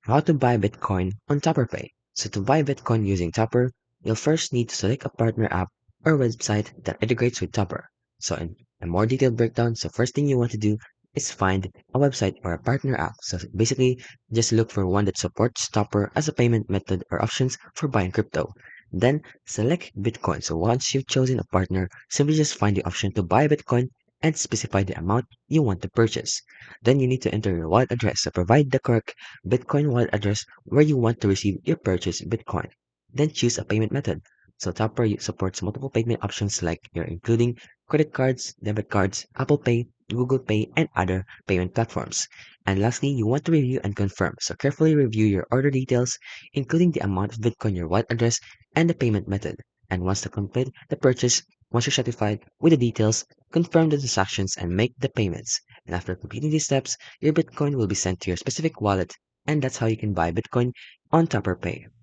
How to buy Bitcoin on Topperpay. So to buy Bitcoin using Topper, you'll first need to select a partner app or website that integrates with Topper. So in a more detailed breakdown, so first thing you want to do is find a website or a partner app. So basically, just look for one that supports Topper as a payment method or options for buying crypto. Then select Bitcoin. So once you've chosen a partner, simply just find the option to buy Bitcoin and specify the amount you want to purchase. Then you need to enter your wallet address. So provide the correct Bitcoin wallet address where you want to receive your purchased Bitcoin. Then choose a payment method. So Topper supports multiple payment options like you're including credit cards, debit cards, Apple Pay, Google Pay, and other payment platforms. And lastly, you want to review and confirm. So carefully review your order details, including the amount of Bitcoin, your wallet address, and the payment method. And once to complete the purchase, once you're satisfied with the details, confirm the transactions and make the payments. And after completing these steps, your Bitcoin will be sent to your specific wallet, and that's how you can buy Bitcoin on Topperpay.